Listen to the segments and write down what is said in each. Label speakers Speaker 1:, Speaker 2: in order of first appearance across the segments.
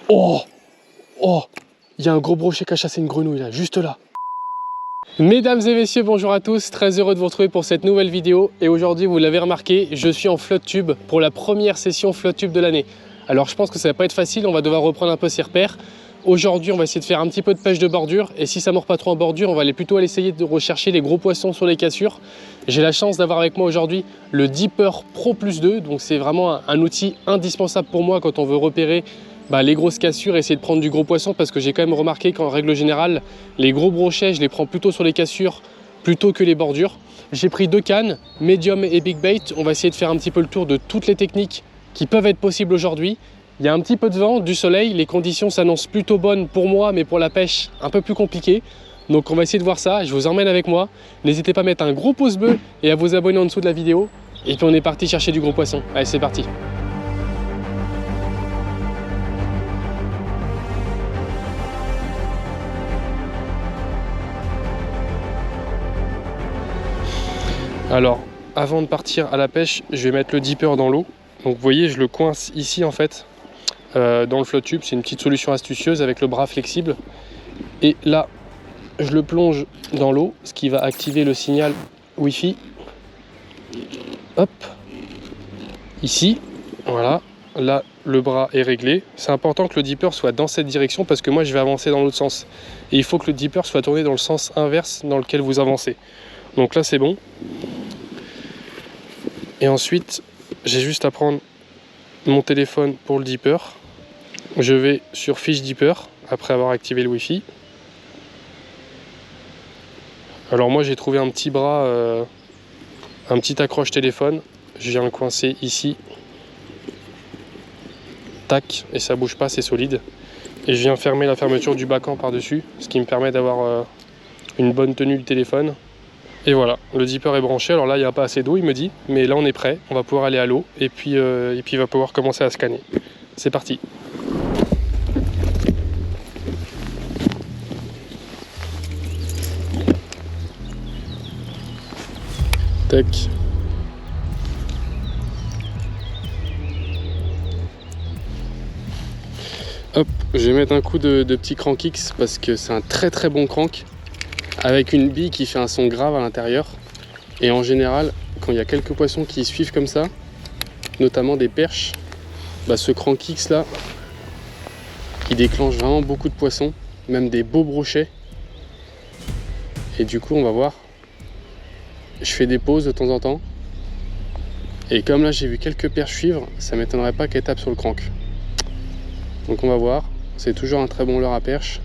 Speaker 1: Oh, oh, il y a un gros brochet qui a chassé une grenouille là, juste là. Mesdames et messieurs, bonjour à tous, très heureux de vous retrouver pour cette nouvelle vidéo. Et aujourd'hui, vous l'avez remarqué, je suis en flotte tube pour la première session flotte tube de l'année. Alors je pense que ça va pas être facile, on va devoir reprendre un peu ses repères. Aujourd'hui, on va essayer de faire un petit peu de pêche de bordure. Et si ça mord pas trop en bordure, on va plutôt essayer de rechercher les gros poissons sur les cassures. J'ai la chance d'avoir avec moi aujourd'hui le Deeper Pro Plus 2. Donc c'est vraiment un outil indispensable pour moi quand on veut repérer les grosses cassures et essayer de prendre du gros poisson, parce que j'ai quand même remarqué qu'en règle générale, les gros brochets, je les prends plutôt sur les cassures plutôt que les bordures. J'ai pris 2 cannes, médium et big bait. On va essayer de faire un petit peu le tour de toutes les techniques qui peuvent être possibles aujourd'hui. Il y a un petit peu de vent, du soleil, les conditions s'annoncent plutôt bonnes pour moi, mais pour la pêche, un peu plus compliqué. Donc on va essayer de voir ça, je vous emmène avec moi. N'hésitez pas à mettre un gros pouce bleu et à vous abonner en dessous de la vidéo. Et puis on est parti chercher du gros poisson. Allez, c'est parti. Alors, avant de partir à la pêche, je vais mettre le Deeper dans l'eau. Donc vous voyez, je le coince ici en fait, dans le flotte tube. C'est une petite solution astucieuse avec le bras flexible. Et là, je le plonge dans l'eau, ce qui va activer le signal Wi-Fi. Hop, ici, voilà. Là, le bras est réglé. C'est important que le Deeper soit dans cette direction parce que moi, je vais avancer dans l'autre sens. Et il faut que le Deeper soit tourné dans le sens inverse dans lequel vous avancez. Donc là, c'est bon. Et ensuite, j'ai juste à prendre mon téléphone pour le Deeper. Je vais sur Fish Deeper après avoir activé le Wi-Fi. Alors moi, j'ai trouvé un petit bras, un petit accroche téléphone. Je viens le coincer ici. Tac, et ça bouge pas, c'est solide. Et je viens fermer la fermeture du backhand par-dessus, ce qui me permet d'avoir une bonne tenue du téléphone. Et voilà, le Deeper est branché. Alors là, il n'y a pas assez d'eau, il me dit. Mais là, on est prêt. On va pouvoir aller à l'eau. Et puis, il va pouvoir commencer à scanner. C'est parti. Tac. Hop, je vais mettre un coup de petit crank X parce que c'est un très très bon crank. Avec une bille qui fait un son grave à l'intérieur. Et en général, quand il y a quelques poissons qui suivent comme ça, notamment des perches, ce crank X là, il déclenche vraiment beaucoup de poissons, même des beaux brochets. Et du coup, on va voir. Je fais des pauses de temps en temps. Et comme là, j'ai vu quelques perches suivre, ça m'étonnerait pas qu'elles tapent sur le crank. Donc on va voir. C'est toujours un très bon leurre à perche.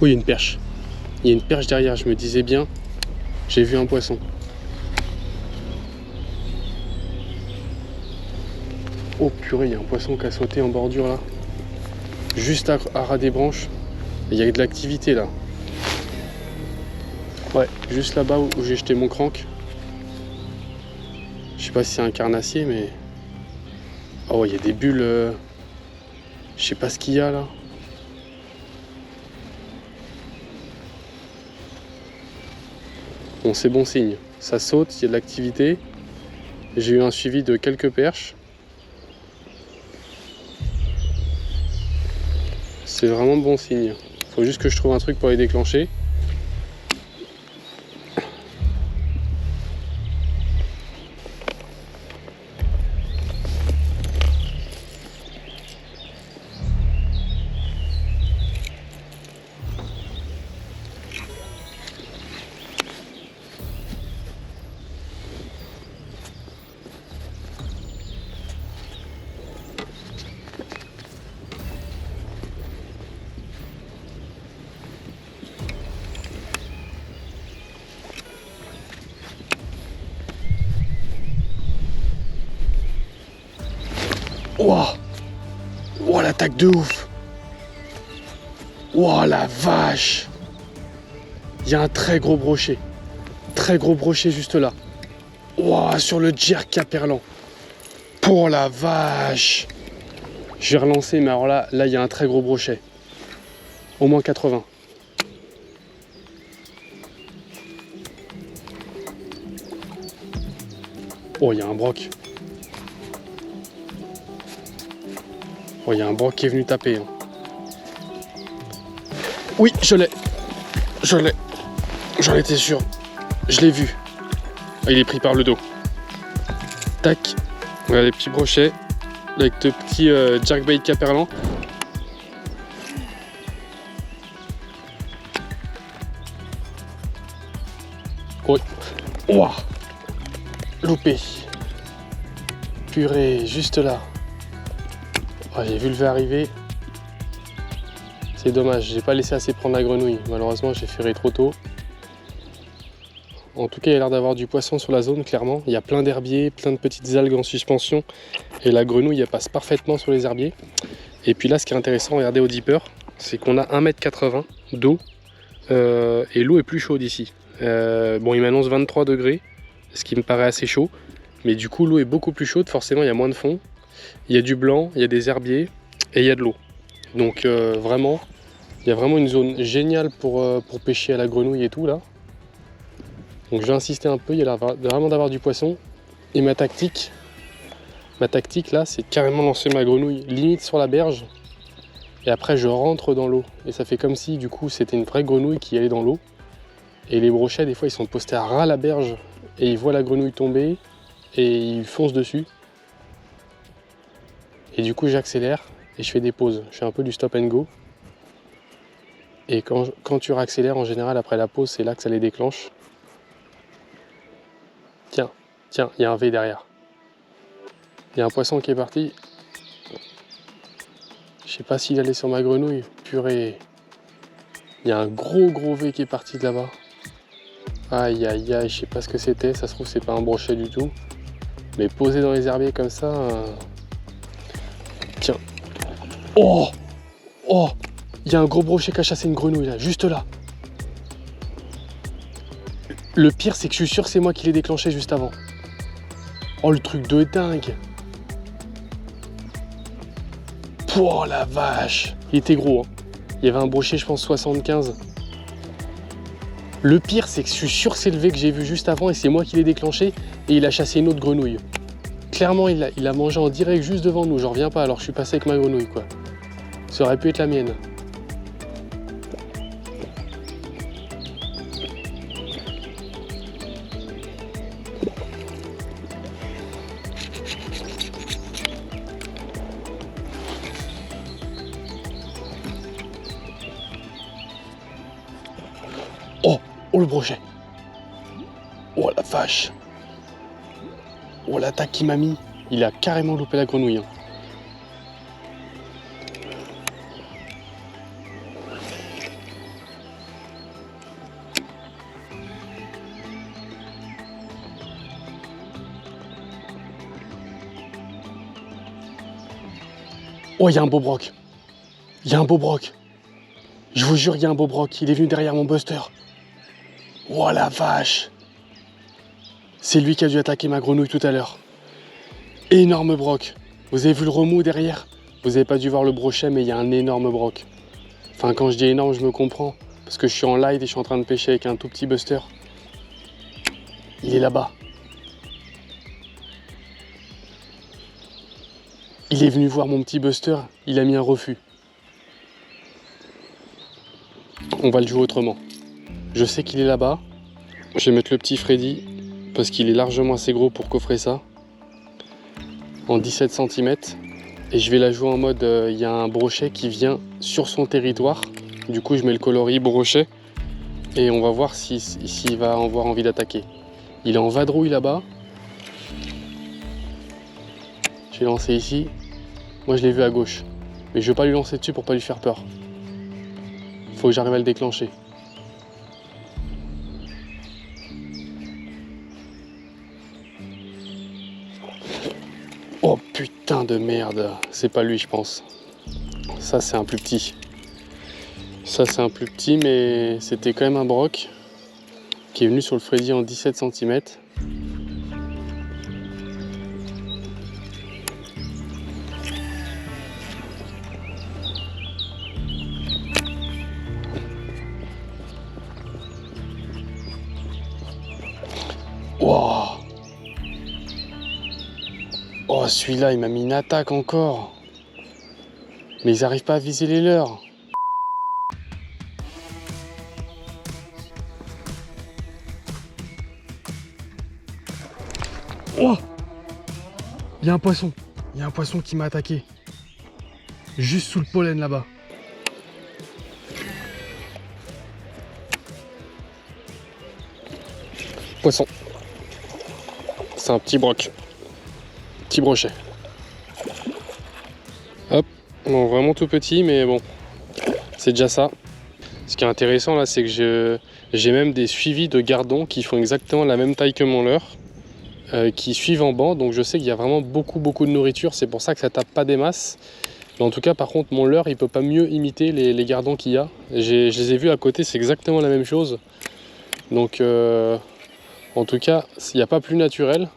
Speaker 1: Oui, il y a une perche. Il y a une perche derrière, je me disais bien. J'ai vu un poisson. Oh purée, il y a un poisson qui a sauté en bordure là. Juste à ras des branches. Il y a de l'activité là. Ouais, juste là-bas où j'ai jeté mon crank. Je sais pas si c'est un carnassier, mais... Oh, il y a des bulles... Je sais pas ce qu'il y a là. Bon, c'est bon signe. Ça saute, il y a de l'activité. J'ai eu un suivi de quelques perches. C'est vraiment bon signe. Faut juste que je trouve un truc pour les déclencher. Ouah, ouah, l'attaque de ouf. Ouah, la vache. Il y a un très gros brochet. Très gros brochet juste là. Ouah, sur le jerk caperlan. Pour la vache. Je vais relancer, mais alors là, il y a un très gros brochet. Au moins 80. Oh, il y a un broc. Oh, il y a un broc qui est venu taper. Hein. Oui, je l'ai. Je l'ai. J'en étais sûr. Je l'ai vu. Ah, il est pris par le dos. Tac. Voilà les petits brochets. Avec de petits jerkbait caperlan. Oui. Ouah. Loupé. Purée, juste là. Oh, j'ai vu le V arriver. C'est dommage, j'ai pas laissé assez prendre la grenouille. Malheureusement, j'ai ferré trop tôt. En tout cas, il y a l'air d'avoir du poisson sur la zone, clairement. Il y a plein d'herbiers, plein de petites algues en suspension. Et la grenouille, elle passe parfaitement sur les herbiers. Et puis là, ce qui est intéressant, regardez au dipper, c'est qu'on a 1,80 m d'eau. Et l'eau est plus chaude ici. Bon, il m'annonce 23 degrés, ce qui me paraît assez chaud. Mais du coup, l'eau est beaucoup plus chaude. Forcément, il y a moins de fond. Il y a du blanc, il y a des herbiers et il y a de l'eau. Donc vraiment, il y a vraiment une zone géniale pour pêcher à la grenouille et tout là. Donc je vais insister un peu, il y a l'air vraiment d'avoir du poisson. Et ma tactique là, c'est carrément lancer ma grenouille limite sur la berge. Et après je rentre dans l'eau. Et ça fait comme si du coup c'était une vraie grenouille qui allait dans l'eau. Et les brochets des fois ils sont postés à ras la berge. Et ils voient la grenouille tomber et ils foncent dessus. Et du coup j'accélère et je fais des pauses. Je fais un peu du stop and go. Et quand tu réaccélères en général après la pause, c'est là que ça les déclenche. Tiens, il y a un V derrière. Il y a un poisson qui est parti. Je sais pas s'il allait sur ma grenouille. Purée. Il y a un gros V qui est parti de là-bas. Aïe aïe aïe, je sais pas ce que c'était. Ça se trouve c'est pas un brochet du tout. Mais posé dans les herbiers comme ça... Tiens. Oh, il y a un gros brochet qui a chassé une grenouille là, juste là. Le pire c'est que je suis sûr que c'est moi qui l'ai déclenché juste avant. Oh le truc de dingue. Oh la vache. Il était gros hein. Il y avait un brochet je pense 75. Le pire c'est que je suis sûr que c'est le V que j'ai vu juste avant et c'est moi qui l'ai déclenché et il a chassé une autre grenouille. Clairement il a mangé en direct juste devant nous, j'en reviens pas alors je suis passé avec ma grenouille quoi. Ça aurait pu être la mienne. Oh le brochet. Oh la vache. Oh l'attaque qu'il m'a mis. Il a carrément loupé la grenouille. Hein. Oh il y a un beau broc. Il y a un beau broc. Je vous jure il y a un beau broc. Il est venu derrière mon buster. Oh la vache. C'est lui qui a dû attaquer ma grenouille tout à l'heure. Énorme broc. Vous avez vu le remous derrière? Vous n'avez pas dû voir le brochet, mais il y a un énorme broc. Enfin, quand je dis énorme, je me comprends. Parce que je suis en live et je suis en train de pêcher avec un tout petit buster. Il est là-bas. Il est venu voir mon petit buster. Il a mis un refus. On va le jouer autrement. Je sais qu'il est là-bas. Je vais mettre le petit Freddy parce qu'il est largement assez gros pour coffrer ça. En 17 cm. Et je vais la jouer en mode, il y a un brochet qui vient sur son territoire. Du coup, je mets le coloris brochet. Et on va voir s'il va avoir envie d'attaquer. Il est en vadrouille là-bas. Je vais lancer ici. Moi, je l'ai vu à gauche. Mais je ne vais pas lui lancer dessus pour pas lui faire peur. Faut que j'arrive à le déclencher. Oh putain de merde, c'est pas lui je pense. Ça c'est un plus petit. Ça c'est un plus petit mais c'était quand même un broc qui est venu sur le Freddy en 17 cm. Wow. celui-là, il m'a mis une attaque encore. Mais ils n'arrivent pas à viser les leurs. Oh! Il y a un poisson. Il y a un poisson qui m'a attaqué. Juste sous le pollen là-bas. Poisson. C'est un petit broc. Petit brochet. Hop. Bon, vraiment tout petit, mais bon. C'est déjà ça. Ce qui est intéressant là, c'est que j'ai même des suivis de gardons qui font exactement la même taille que mon leurre. Qui suivent en banc, donc je sais qu'il y a vraiment beaucoup de nourriture, c'est pour ça que ça tape pas des masses. Mais en tout cas, par contre, mon leurre, il peut pas mieux imiter les gardons qu'il y a. Je les ai vus à côté, c'est exactement la même chose. Donc, en tout cas, il n'y a pas plus naturel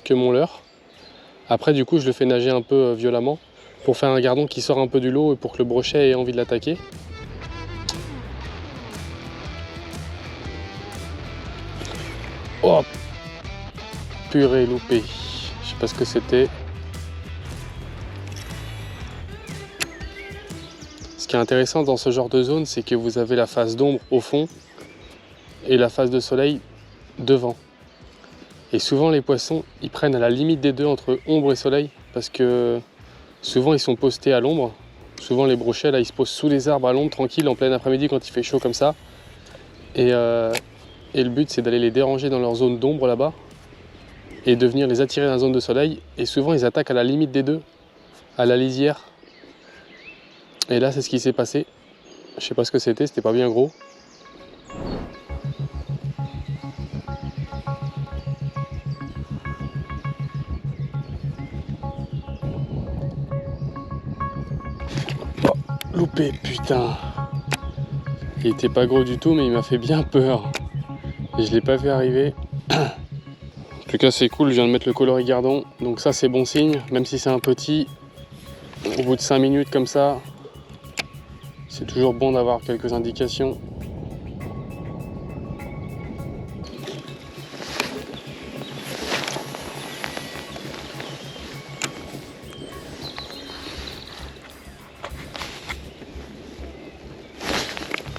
Speaker 1: que mon leurre. Après, du coup, je le fais nager un peu violemment pour faire un gardon qui sort un peu du lot et pour que le brochet ait envie de l'attaquer. Oh! Purée, loupé. Je sais pas ce que c'était. Ce qui est intéressant dans ce genre de zone, c'est que vous avez la phase d'ombre au fond et la phase de soleil devant. Et souvent les poissons, ils prennent à la limite des deux entre ombre et soleil parce que souvent ils sont postés à l'ombre. Souvent les brochets là, ils se posent sous les arbres à l'ombre tranquille en plein après-midi quand il fait chaud comme ça. Et le but c'est d'aller les déranger dans leur zone d'ombre là-bas et de venir les attirer dans la zone de soleil. Et souvent ils attaquent à la limite des deux, à la lisière. Et là c'est ce qui s'est passé. Je sais pas ce que c'était pas bien gros. Oh, loupé, putain. Il était pas gros du tout, mais il m'a fait bien peur. Et je l'ai pas fait arriver. En tout cas c'est cool, je viens de mettre le coloris gardon. Donc ça c'est bon signe, même si c'est un petit. Au bout de 5 minutes comme ça, c'est toujours bon d'avoir quelques indications.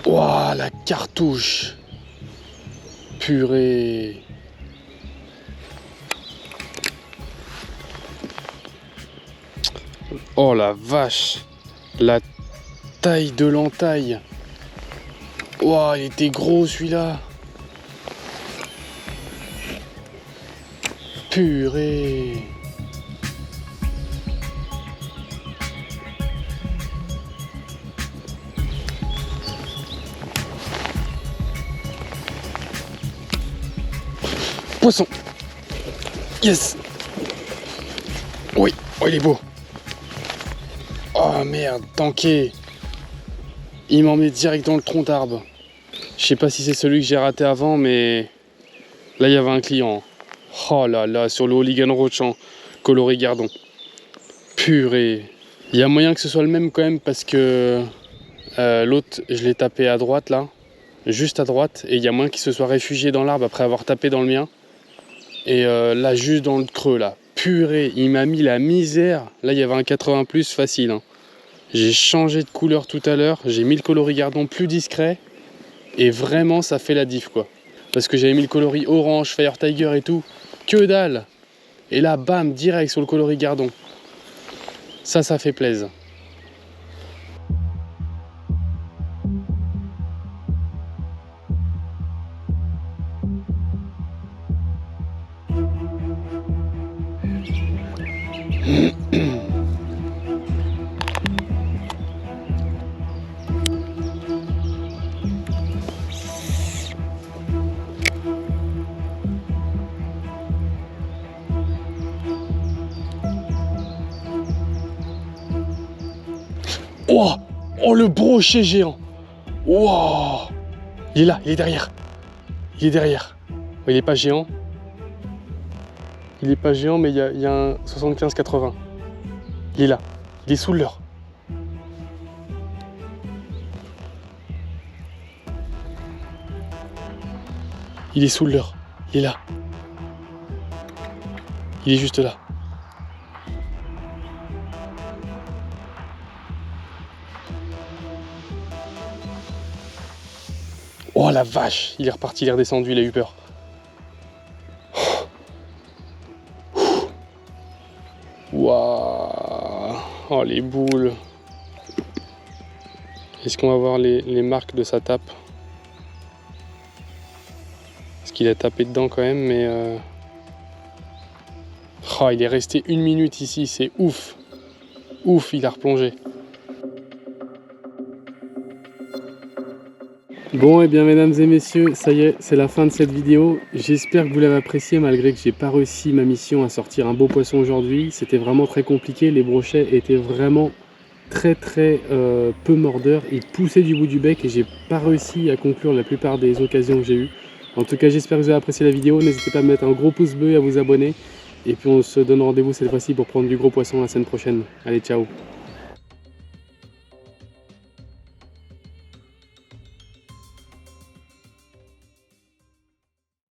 Speaker 1: Ouah, la cartouche! Purée! Oh la vache! La taille de l'entaille! Ouah, il était gros celui-là! Purée! Poisson! Yes! Oui, oh il est beau! Oh merde, tanké! Il m'en met direct dans le tronc d'arbre. Je sais pas si c'est celui que j'ai raté avant, mais là il y avait un client. Oh là là, sur le Hooligan Roach en coloris gardon. Purée! Il y a moyen que ce soit le même quand même parce que l'autre, je l'ai tapé à droite là, juste à droite, et il y a moyen qu'il se soit réfugié dans l'arbre après avoir tapé dans le mien. Et là, juste dans le creux là. Purée, il m'a mis la misère. Là, il y avait un 80 plus facile. Hein. J'ai changé de couleur tout à l'heure. J'ai mis le coloris gardon plus discret. Et vraiment, ça fait la diff quoi. Parce que j'avais mis le coloris orange, Fire Tiger et tout. Que dalle. Et là, bam, direct sur le coloris gardon. Ça fait plaisir. Oh, oh le brochet géant. Wow. Il est là, il est derrière. Il est derrière. Il n'est pas géant. Il n'est pas géant, mais il y a un 75-80. Il est là. Il est sous le leurre. Il est sous le leurre. Il est là. Il est juste là. Oh la vache, il est reparti, il est redescendu, il a eu peur. Waouh. Oh les boules. Est-ce qu'on va voir les marques de sa tape? Parce qu'il a tapé dedans quand même, mais... Oh, il est resté 1 minute ici, c'est ouf. Ouf, il a replongé. Bon, et bien mesdames et messieurs, ça y est, c'est la fin de cette vidéo. J'espère que vous l'avez apprécié malgré que j'ai pas réussi ma mission à sortir un beau poisson aujourd'hui. C'était vraiment très compliqué, les brochets étaient vraiment très peu mordeurs. Ils poussaient du bout du bec et j'ai pas réussi à conclure la plupart des occasions que j'ai eues. En tout cas, j'espère que vous avez apprécié la vidéo. N'hésitez pas à mettre un gros pouce bleu et à vous abonner. Et puis on se donne rendez-vous cette fois-ci pour prendre du gros poisson la semaine prochaine. Allez, ciao!